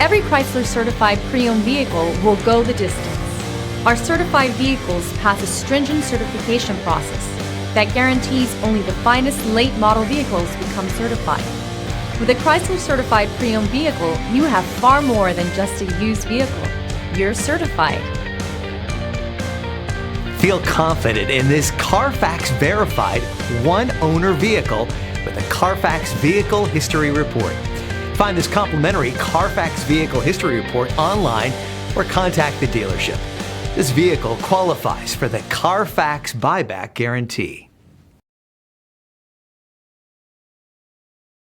Every Chrysler certified pre-owned vehicle will go the distance. Our certified vehicles pass a stringent certification process that guarantees only the finest late model vehicles become certified. With a Chrysler certified pre-owned vehicle, you have far more than just a used vehicle. You're certified. Feel confident in this Carfax verified one-owner vehicle with a Carfax Vehicle History Report. Find this complimentary Carfax Vehicle History Report online or contact the dealership. This vehicle qualifies for the Carfax Buyback Guarantee.